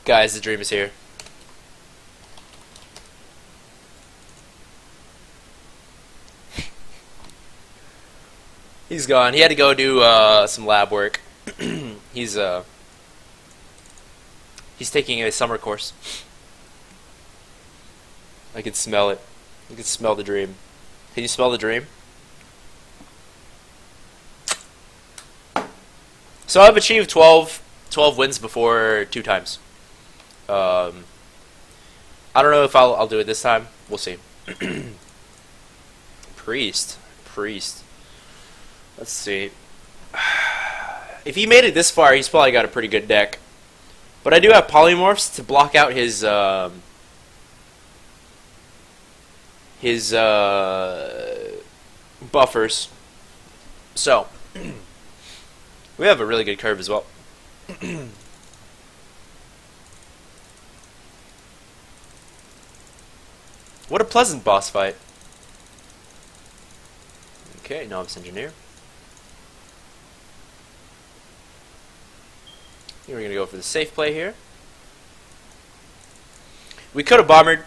Guys, the dream is here. He's gone. He had to go do some lab work. He's taking a summer course. I can smell it. I can smell the dream. Can you smell the dream? So I've achieved 12 wins before 2 times. I don't know if I'll do it this time. We'll see. Priest. Let's see. If he made it this far, he's probably got a pretty good deck. But I do have polymorphs to block out his buffers. So we have a really good curve as well. What a pleasant boss fight. Okay, novice engineer. We're going to go for the safe play here. We could have bombered,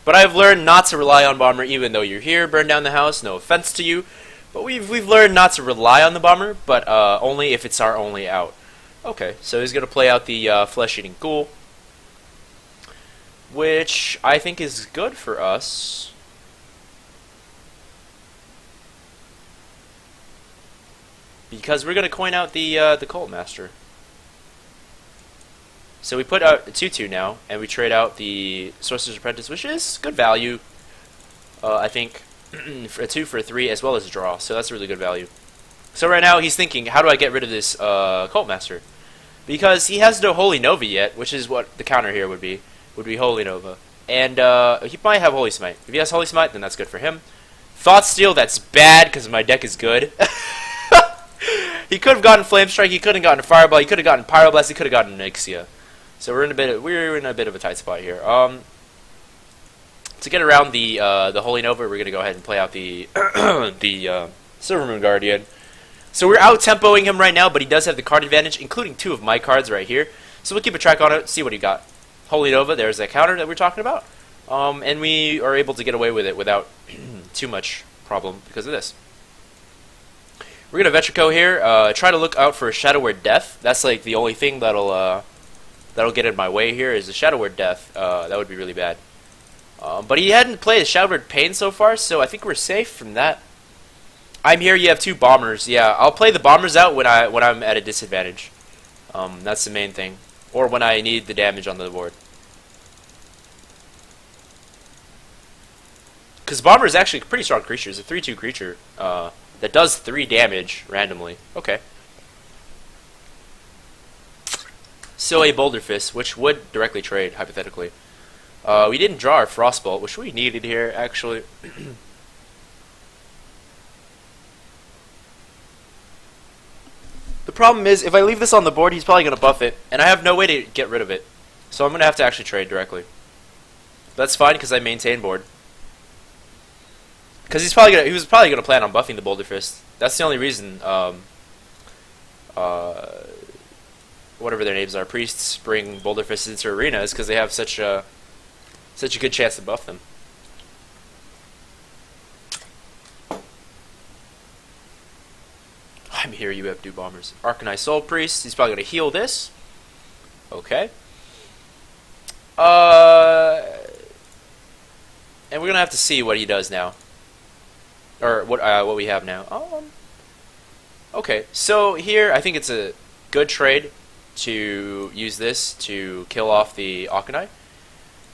but I've learned not to rely on bomber even though you're here, burn down the house, no offense to you. But we've learned not to rely on the bomber, but only if it's our only out. Okay, so he's going to play out the flesh-eating ghoul, which I think is good for us. Because we're going to coin out the Cult Master. So we put out a 2/2 now, and we trade out the Sorcerer's Apprentice, which is good value, I think, for a 2 for a 3, as well as a draw. So that's really good value. So right now he's thinking, how do I get rid of this Cult Master? Because he has no Holy Nova yet, which is what the counter here would be Holy Nova. And he might have Holy Smite. If he has Holy Smite, then that's good for him. Thought Steal, that's bad, because my deck is good. He could have gotten Flame Strike, he could have gotten Fireball, he could have gotten Pyroblast, he could have gotten Ixia. So we're in a bit of a tight spot here. To get around the Holy Nova, we're gonna go ahead and play out the the Silvermoon Guardian. So we're out tempoing him right now, but he does have the card advantage, including 2 of my cards right here. So we'll keep a track on it, see what he got. Holy Nova, there's that counter that we're talking about, and we are able to get away with it without too much problem because of this. We're gonna Vetrico here. Try to look out for a Shadow Word Death. That's like the only thing that'll get in my way here is a Shadow Word Death. That would be really bad. But he hadn't played a Shadow Word Pain so far, so I think we're safe from that. I'm here. You have 2 bombers. Yeah, I'll play the bombers out when I'm at a disadvantage. That's the main thing, or when I need the damage on the board. Because bomber is actually a pretty strong creature. It's a 3/2 creature that does 3 damage randomly. Okay. So a Boulder Fist, which would directly trade, hypothetically. We didn't draw our Frostbolt, which we needed here, actually. The problem is, if I leave this on the board, he's probably going to buff it, and I have no way to get rid of it. So I'm going to have to actually trade directly. That's fine, because I maintain board. Because he was probably going to plan on buffing the Boulder Fist. That's the only reason, whatever their names are, priests bring Boulder Fists into arenas, because they have such a good chance to buff them. I'm here, you have 2 bombers. Arcanine Soul Priest, he's probably going to heal this. Okay. And we're going to have to see what he does now. Or what we have now. Okay, so here I think it's a good trade to use this to kill off the Arcanine.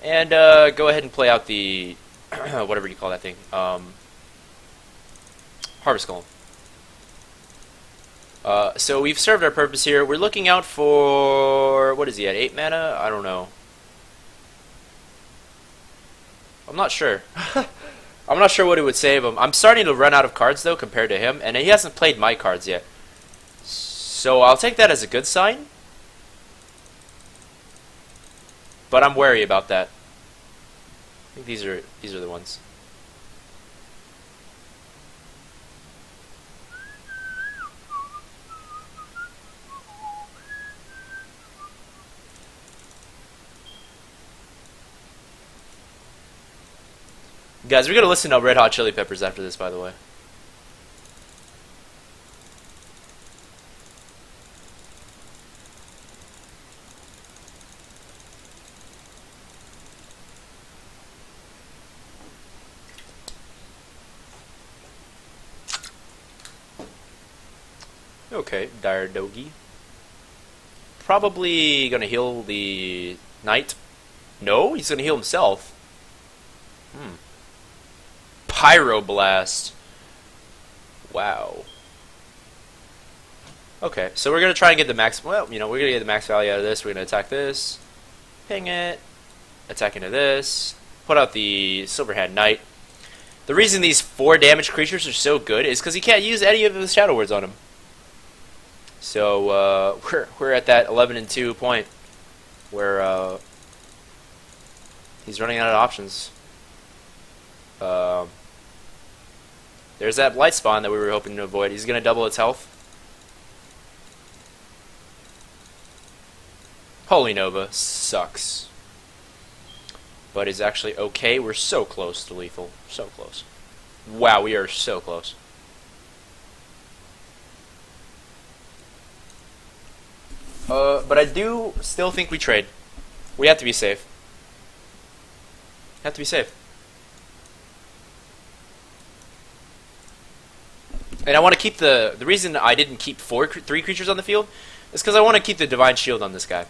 And go ahead and play out the whatever you call that thing. Harvest Golem. So we've served our purpose here. We're looking out for... What is he at? 8 mana? I don't know. I'm not sure. I'm not sure what it would save him. I'm starting to run out of cards, though, compared to him. And he hasn't played my cards yet. So I'll take that as a good sign. But I'm wary about that. I think these are the ones. Guys, we're gonna listen to Red Hot Chili Peppers after this, by the way. Okay, Dire Dogi. Probably gonna heal the knight. No, he's gonna heal himself. Pyroblast. Wow. Okay, so we're gonna try and get the max. Well, you know, we're gonna get the max value out of this. We're gonna attack this, ping it, attack into this, put out the Silverhand Knight. The reason these 4 damage creatures are so good is because he can't use any of the Shadow Words on him. So we're at that 11-2 point where he's running out of options. There's that Blight Spawn that we were hoping to avoid. He's going to double its health. Holy Nova sucks. But is actually okay. We're so close to lethal. So close. Wow, we are so close. But I do still think we trade. We have to be safe. Have to be safe. And I want to keep the reason I didn't keep 3 creatures on the field is because I want to keep the Divine Shield on this guy.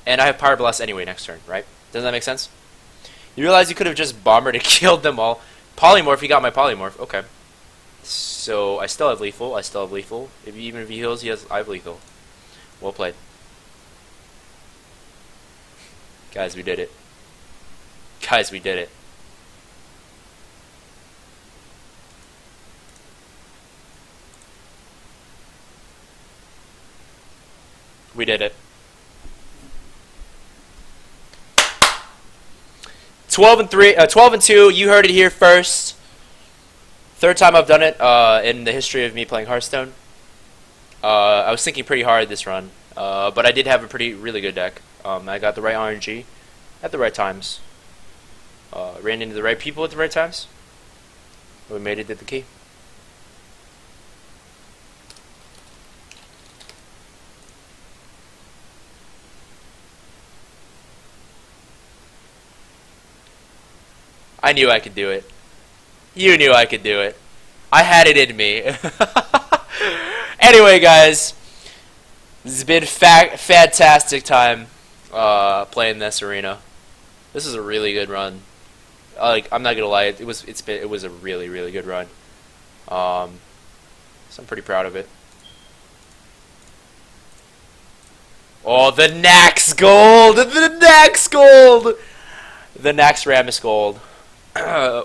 And I have Power Blast anyway next turn, right? Doesn't that make sense? You realize you could have just Bombered and killed them all. Polymorph, he got my Polymorph. Okay. So I still have lethal. I still have lethal. Even if he heals, I have lethal. Well played. Guys, we did it. Guys, we did it. We did it. 12-2. You heard it here first. 3rd time I've done it in the history of me playing Hearthstone. I was thinking pretty hard this run, but I did have a really good deck. I got the right RNG at the right times. Ran into the right people at the right times. We made it to the key. I knew I could do it. You knew I could do it. I had it in me. Anyway, guys, this has been fantastic time playing this arena. This is a really good run. I'm not gonna lie, it was a really good run. So I'm pretty proud of it. Oh, the Nax Gold! The Nax Gold! The Nax Ramus Gold.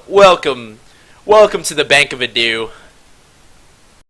Welcome to the Bank of ADEW.